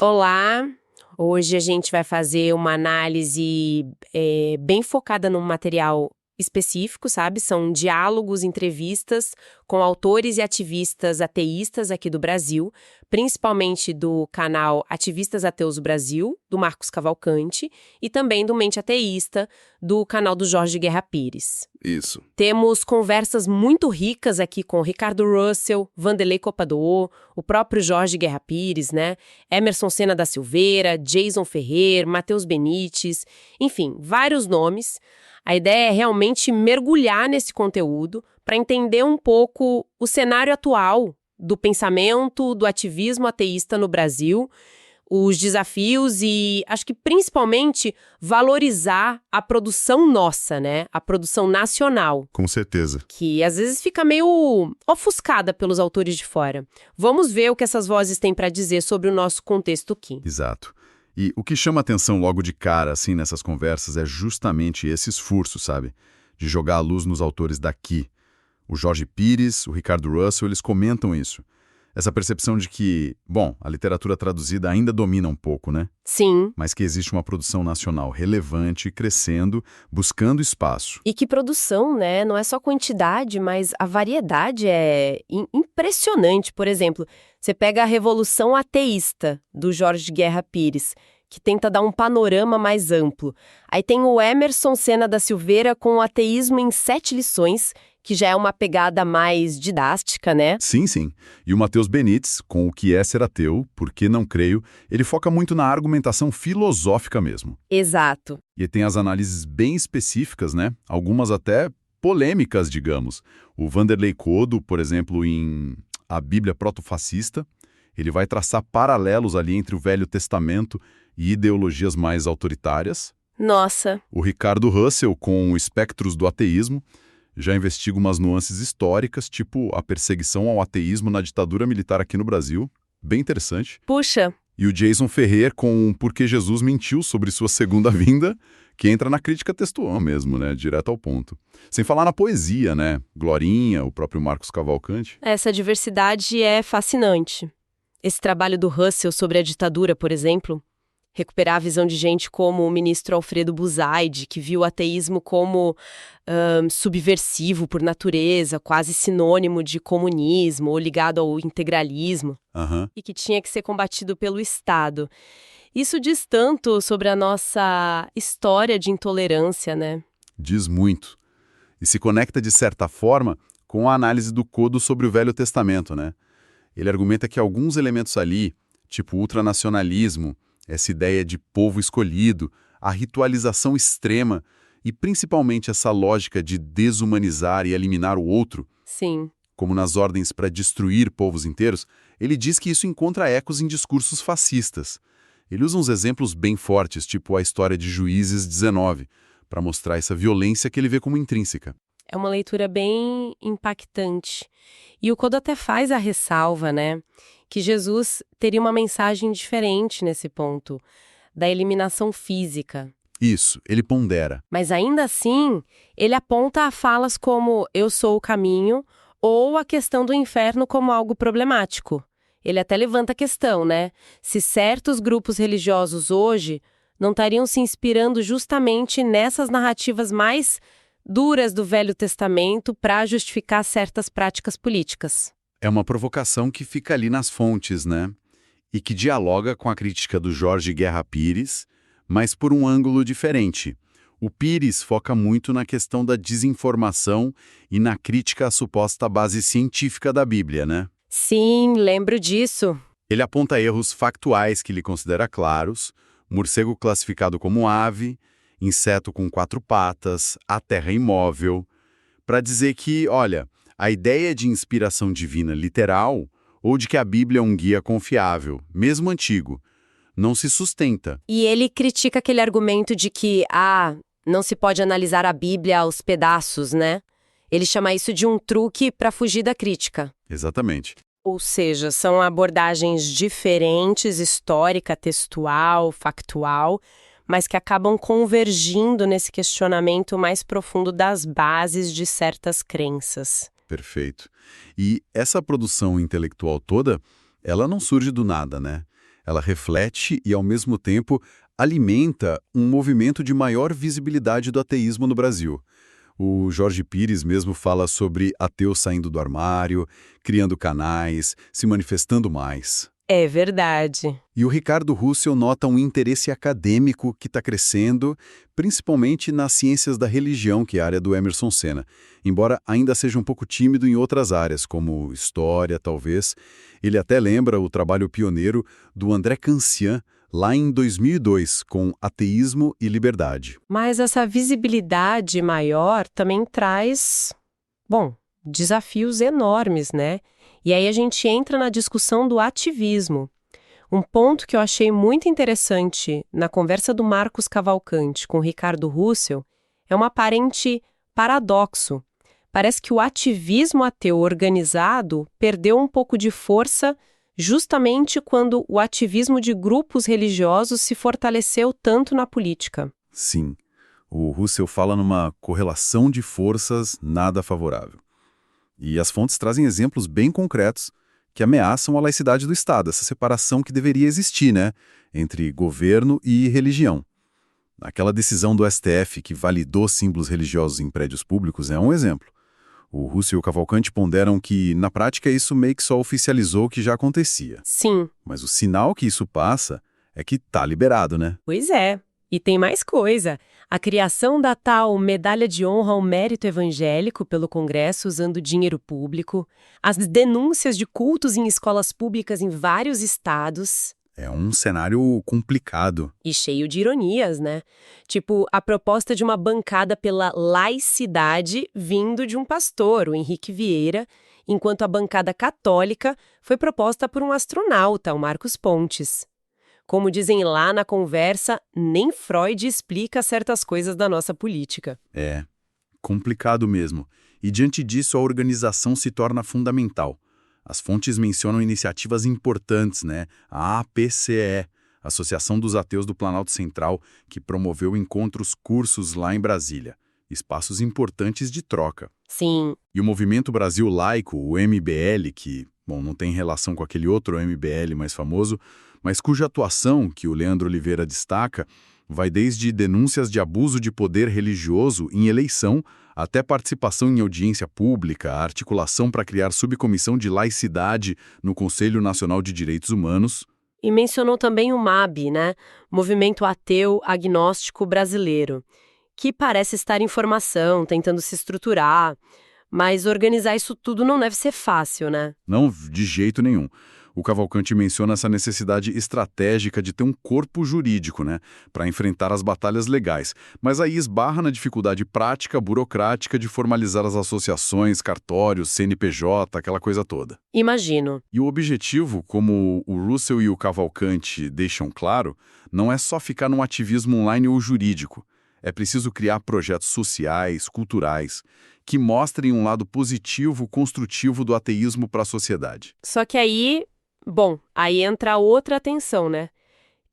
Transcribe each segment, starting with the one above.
Olá, hoje a gente vai fazer uma análise bem focada num material específico, sabe? São diálogos, entrevistas com autores e ativistas ateístas aqui do Brasil, principalmente do canal Ativistas Ateus do Brasil, do Marcos Cavalcante, e também do Mente Ateísta, do canal do Jorge Guerra Pires. Isso. Temos conversas muito ricas aqui com Ricardo Russell, Vanderlei Copador, o próprio Jorge Guerra Pires, né? Emerson Sena da Silveira, Jason Ferrer, Matheus Benites, enfim, vários nomes. A ideia é realmente mergulhar nesse conteúdo para entender um pouco o cenário atual do pensamento, do ativismo ateísta no Brasil, os desafios e, acho que principalmente, valorizar a produção nossa, né? A produção nacional. Com certeza. Que às vezes fica meio ofuscada pelos autores de fora. Vamos ver o que essas vozes têm para dizer sobre o nosso contexto aqui. Exato. E o que chama atenção logo de cara, assim, nessas conversas é justamente esse esforço, sabe? De jogar a luz nos autores daqui. O Jorge Pires, o Ricardo Russell, eles comentam isso. Essa percepção de que, bom, a literatura traduzida ainda domina um pouco, né? Sim. Mas que existe uma produção nacional relevante, crescendo, buscando espaço. E que produção, né? Não é só quantidade, mas a variedade é impressionante. Por exemplo, você pega a Revolução Ateísta, do Jorge Guerra Pires, que tenta dar um panorama mais amplo. Aí tem o Emerson Sena da Silveira com o Ateísmo em 7 lições, que já é uma pegada mais didática, né? Sim, sim. E o Matheus Benites, com o que é ser ateu, por que não creio, ele foca muito na argumentação filosófica mesmo. Exato. E tem as análises bem específicas, né? Algumas até polêmicas, digamos. O Vanderlei Codo, por exemplo, em A Bíblia Protofascista, ele vai traçar paralelos ali entre o Velho Testamento e ideologias mais autoritárias. Nossa. O Ricardo Russell, com Espectros do Ateísmo, já investiga umas nuances históricas, tipo a perseguição ao ateísmo na ditadura militar aqui no Brasil. Bem interessante. Puxa. E o Jason Ferrer com Por que Jesus mentiu sobre sua segunda vinda, que entra na crítica textual mesmo, né? Direto ao ponto. Sem falar na poesia, né? Glorinha, o próprio Marcos Cavalcante. Essa diversidade é fascinante. Esse trabalho do Russell sobre a ditadura, por exemplo, recuperar a visão de gente como o ministro Alfredo Buzaide, que viu o ateísmo como subversivo por natureza, quase sinônimo de comunismo ou ligado ao integralismo, e que tinha que ser combatido pelo Estado. Isso diz tanto sobre a nossa história de intolerância, né? Diz muito. E se conecta, de certa forma, com a análise do Codo sobre o Velho Testamento, né? Ele argumenta que alguns elementos ali, tipo ultranacionalismo, essa ideia de povo escolhido, a ritualização extrema e principalmente essa lógica de desumanizar e eliminar o outro, Sim. como nas ordens para destruir povos inteiros, ele diz que isso encontra ecos em discursos fascistas. Ele usa uns exemplos bem fortes, tipo a história de Juízes 19, para mostrar essa violência que ele vê como intrínseca. É uma leitura bem impactante. E o Codo até faz a ressalva, né? Que Jesus teria uma mensagem diferente nesse ponto, da eliminação física. Isso, ele pondera. Mas ainda assim, ele aponta a falas como eu sou o caminho ou a questão do inferno como algo problemático. Ele até levanta a questão, né? Se certos grupos religiosos hoje não estariam se inspirando justamente nessas narrativas mais duras do Velho Testamento para justificar certas práticas políticas. É uma provocação que fica ali nas fontes, né? E que dialoga com a crítica do Jorge Guerra Pires, mas por um ângulo diferente. O Pires foca muito na questão da desinformação e na crítica à suposta base científica da Bíblia, né? Sim, lembro disso. Ele aponta erros factuais que ele considera claros, morcego classificado como ave, inseto com 4 patas, a terra imóvel, para dizer que, olha, a ideia de inspiração divina literal ou de que a Bíblia é um guia confiável, mesmo antigo, não se sustenta. E ele critica aquele argumento de que, não se pode analisar a Bíblia aos pedaços, né? Ele chama isso de um truque para fugir da crítica. Exatamente. Ou seja, são abordagens diferentes, histórica, textual, factual, mas que acabam convergindo nesse questionamento mais profundo das bases de certas crenças. Perfeito. E essa produção intelectual toda, ela não surge do nada, né? Ela reflete e, ao mesmo tempo, alimenta um movimento de maior visibilidade do ateísmo no Brasil. O Jorge Pires mesmo fala sobre ateus saindo do armário, criando canais, se manifestando mais. É verdade. E o Ricardo Russell nota um interesse acadêmico que está crescendo, principalmente nas ciências da religião, que é a área do Emerson Senna. Embora ainda seja um pouco tímido em outras áreas, como história, talvez. Ele até lembra o trabalho pioneiro do André Cancian, lá em 2002, com Ateísmo e Liberdade. Mas essa visibilidade maior também traz, bom, desafios enormes, né? E aí a gente entra na discussão do ativismo. Um ponto que eu achei muito interessante na conversa do Marcos Cavalcante com o Ricardo Russell é um aparente paradoxo. Parece que o ativismo ateu organizado perdeu um pouco de força justamente quando o ativismo de grupos religiosos se fortaleceu tanto na política. Sim, o Russell fala numa correlação de forças nada favorável. E as fontes trazem exemplos bem concretos que ameaçam a laicidade do Estado, essa separação que deveria existir, né, entre governo e religião. Aquela decisão do STF que validou símbolos religiosos em prédios públicos é um exemplo. O Russell e o Cavalcante ponderam que, na prática, isso meio que só oficializou o que já acontecia. Sim. Mas o sinal que isso passa é que tá liberado, né? Pois é. E tem mais coisa. A criação da tal Medalha de Honra ao Mérito Evangélico pelo Congresso usando dinheiro público, as denúncias de cultos em escolas públicas em vários estados. É um cenário complicado. E cheio de ironias, né? Tipo, a proposta de uma bancada pela laicidade vindo de um pastor, o Henrique Vieira, enquanto a bancada católica foi proposta por um astronauta, o Marcos Pontes. Como dizem lá na conversa, nem Freud explica certas coisas da nossa política. É, complicado mesmo. E diante disso, a organização se torna fundamental. As fontes mencionam iniciativas importantes, né? A APCE, Associação dos Ateus do Planalto Central, que promoveu encontros cursos lá em Brasília. Espaços importantes de troca. Sim. E o Movimento Brasil Laico, o MBL, que, bom, não tem relação com aquele outro MBL mais famoso, mas cuja atuação, que o Leandro Oliveira destaca, vai desde denúncias de abuso de poder religioso em eleição até participação em audiência pública, articulação para criar subcomissão de laicidade no Conselho Nacional de Direitos Humanos. E mencionou também o MAB, né? Movimento Ateu Agnóstico Brasileiro, que parece estar em formação, tentando se estruturar, mas organizar isso tudo não deve ser fácil, né? Não, de jeito nenhum. O Cavalcante menciona essa necessidade estratégica de ter um corpo jurídico, né, para enfrentar as batalhas legais, mas aí esbarra na dificuldade prática, burocrática de formalizar as associações, cartórios, CNPJ, aquela coisa toda. Imagino. E o objetivo, como o Russell e o Cavalcante deixam claro, não é só ficar num ativismo online ou jurídico. É preciso criar projetos sociais, culturais, que mostrem um lado positivo, construtivo do ateísmo para a sociedade. Só que aí, bom, aí entra outra tensão, né?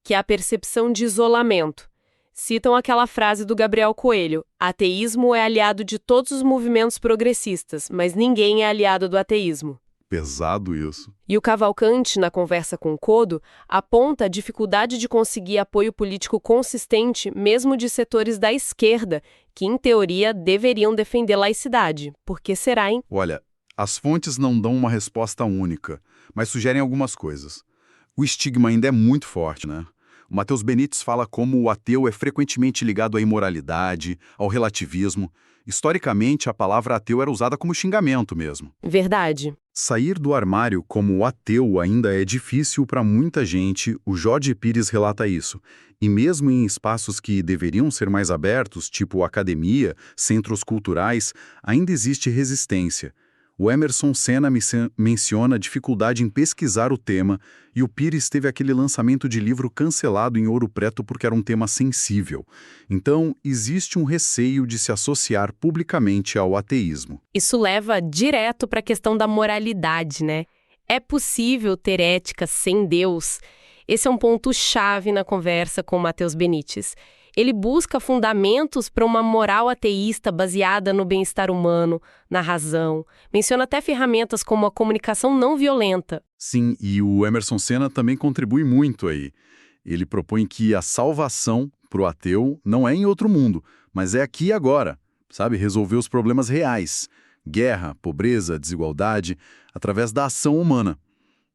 Que é a percepção de isolamento. Citam aquela frase do Gabriel Coelho: ateísmo é aliado de todos os movimentos progressistas, mas ninguém é aliado do ateísmo. Pesado isso. E o Cavalcante, na conversa com o Codo, aponta a dificuldade de conseguir apoio político consistente, mesmo de setores da esquerda, que, em teoria, deveriam defender laicidade. Por que será, hein? Olha, as fontes não dão uma resposta única, mas sugerem algumas coisas. O estigma ainda é muito forte, né? O Matheus Benites fala como o ateu é frequentemente ligado à imoralidade, ao relativismo. Historicamente, a palavra ateu era usada como xingamento mesmo. Verdade. Sair do armário como ateu ainda é difícil para muita gente, o Jorge Pires relata isso. E mesmo em espaços que deveriam ser mais abertos, tipo academia, centros culturais, ainda existe resistência. O Emerson Senna menciona a dificuldade em pesquisar o tema e o Pires teve aquele lançamento de livro cancelado em Ouro Preto porque era um tema sensível. Então, existe um receio de se associar publicamente ao ateísmo. Isso leva direto para a questão da moralidade, né? É possível ter ética sem Deus? Esse é um ponto-chave na conversa com o Matheus Benites. Ele busca fundamentos para uma moral ateísta baseada no bem-estar humano, na razão. Menciona até ferramentas como a comunicação não violenta. Sim, e o Emerson Senna também contribui muito aí. Ele propõe que a salvação para o ateu não é em outro mundo, mas é aqui e agora, sabe? Resolver os problemas reais. Guerra, pobreza, desigualdade, através da ação humana.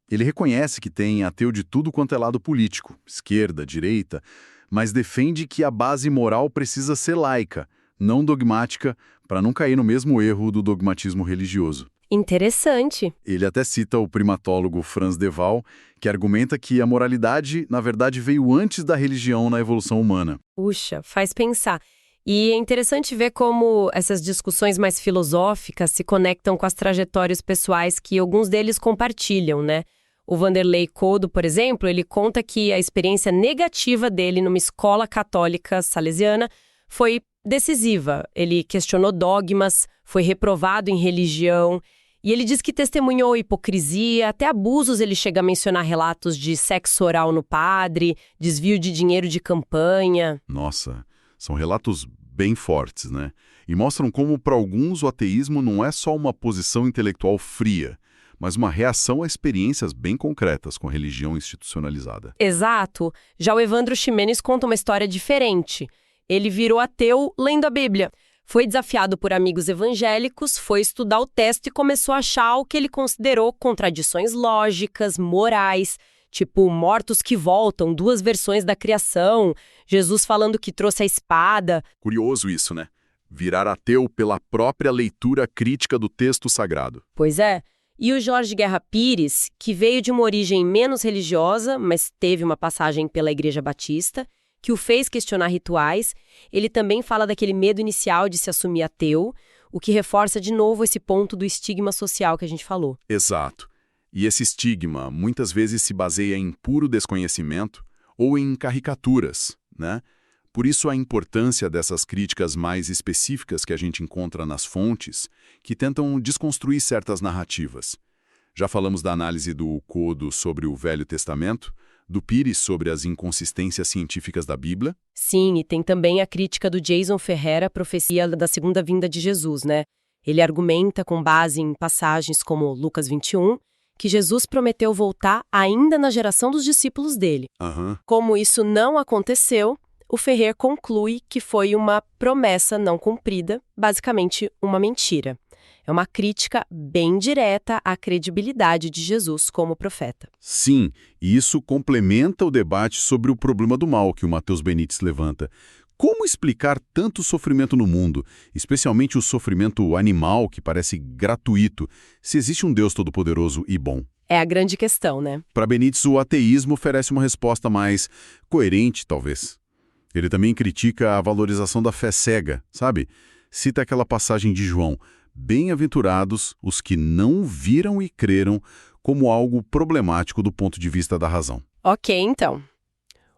Ele reconhece que tem ateu de tudo quanto é lado político, esquerda, direita, mas defende que a base moral precisa ser laica, não dogmática, para não cair no mesmo erro do dogmatismo religioso. Interessante. Ele até cita o primatólogo Franz de Waal, que argumenta que a moralidade, na verdade, veio antes da religião na evolução humana. Puxa, faz pensar. E é interessante ver como essas discussões mais filosóficas se conectam com as trajetórias pessoais que alguns deles compartilham, né? O Vanderlei Codo, por exemplo, ele conta que a experiência negativa dele numa escola católica salesiana foi decisiva. Ele questionou dogmas, foi reprovado em religião, e ele diz que testemunhou hipocrisia, até abusos. Ele chega a mencionar relatos de sexo oral no padre, desvio de dinheiro de campanha. Nossa, são relatos bem fortes, né? E mostram como, para alguns, o ateísmo não é só uma posição intelectual fria, mas uma reação a experiências bem concretas com a religião institucionalizada. Exato. Já o Evandro Ximenes conta uma história diferente. Ele virou ateu lendo a Bíblia. Foi desafiado por amigos evangélicos, foi estudar o texto e começou a achar o que ele considerou contradições lógicas, morais, tipo mortos que voltam, duas versões da criação, Jesus falando que trouxe a espada. Curioso isso, né? Virar ateu pela própria leitura crítica do texto sagrado. Pois é. E o Jorge Guerra Pires, que veio de uma origem menos religiosa, mas teve uma passagem pela Igreja Batista, que o fez questionar rituais, ele também fala daquele medo inicial de se assumir ateu, o que reforça de novo esse ponto do estigma social que a gente falou. Exato. E esse estigma muitas vezes se baseia em puro desconhecimento ou em caricaturas, né? Por isso a importância dessas críticas mais específicas que a gente encontra nas fontes, que tentam desconstruir certas narrativas. Já falamos da análise do Codo sobre o Velho Testamento, do Pires sobre as inconsistências científicas da Bíblia. Sim, e tem também a crítica do Jason Ferreira à profecia da segunda vinda de Jesus, né? Ele argumenta com base em passagens como Lucas 21, que Jesus prometeu voltar ainda na geração dos discípulos dele. Como isso não aconteceu, o Ferrer conclui que foi uma promessa não cumprida, basicamente uma mentira. É uma crítica bem direta à credibilidade de Jesus como profeta. Sim, e isso complementa o debate sobre o problema do mal que o Matheus Benites levanta. Como explicar tanto sofrimento no mundo, especialmente o sofrimento animal que parece gratuito, se existe um Deus todo-poderoso e bom? É a grande questão, né? Para Benites, o ateísmo oferece uma resposta mais coerente, talvez. Ele também critica a valorização da fé cega, sabe? Cita aquela passagem de João: bem-aventurados os que não viram e creram, como algo problemático do ponto de vista da razão. Ok, então.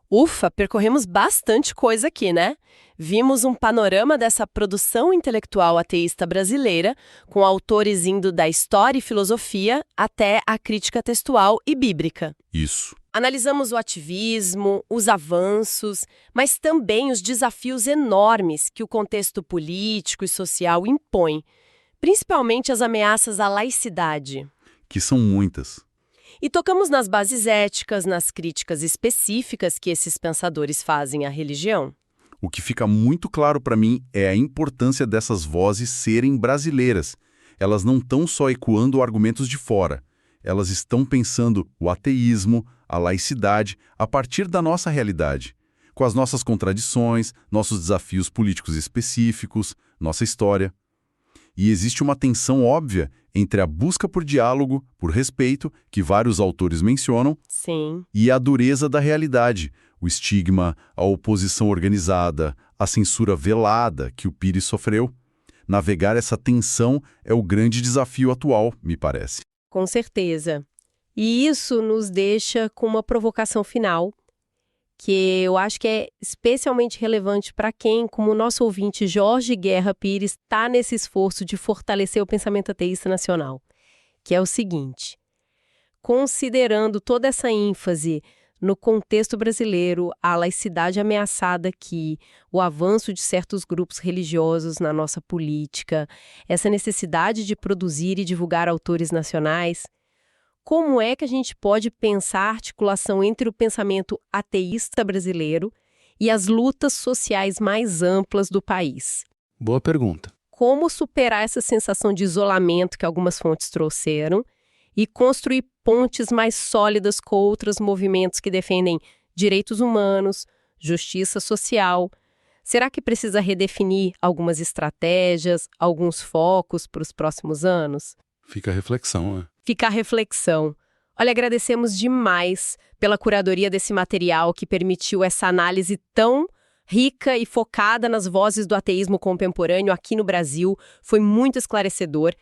Ufa, percorremos bastante coisa aqui, né? Vimos um panorama dessa produção intelectual ateísta brasileira, com autores indo da história e filosofia até a crítica textual e bíblica. Isso. Analisamos o ativismo, os avanços, mas também os desafios enormes que o contexto político e social impõe, principalmente as ameaças à laicidade. Que são muitas. E tocamos nas bases éticas, nas críticas específicas que esses pensadores fazem à religião. O que fica muito claro para mim é a importância dessas vozes serem brasileiras. Elas não estão só ecoando argumentos de fora. Elas estão pensando o ateísmo, a laicidade, a partir da nossa realidade, com as nossas contradições, nossos desafios políticos específicos, nossa história. E existe uma tensão óbvia entre a busca por diálogo, por respeito, que vários autores mencionam, Sim. e a dureza da realidade, o estigma, a oposição organizada, a censura velada que o Pires sofreu. Navegar essa tensão é o grande desafio atual, me parece. Com certeza. E isso nos deixa com uma provocação final, que eu acho que é especialmente relevante para quem, como o nosso ouvinte Jorge Guerra Pires, está nesse esforço de fortalecer o pensamento ateísta nacional, que é o seguinte: considerando toda essa ênfase no contexto brasileiro, a laicidade ameaçada aqui, o avanço de certos grupos religiosos na nossa política, essa necessidade de produzir e divulgar autores nacionais, como é que a gente pode pensar a articulação entre o pensamento ateísta brasileiro e as lutas sociais mais amplas do país? Boa pergunta. Como superar essa sensação de isolamento que algumas fontes trouxeram e construir pontes mais sólidas com outros movimentos que defendem direitos humanos, justiça social? Será que precisa redefinir algumas estratégias, alguns focos para os próximos anos? Fica a reflexão, né? Fica a reflexão. Olha, agradecemos demais pela curadoria desse material que permitiu essa análise tão rica e focada nas vozes do ateísmo contemporâneo aqui no Brasil. Foi muito esclarecedor.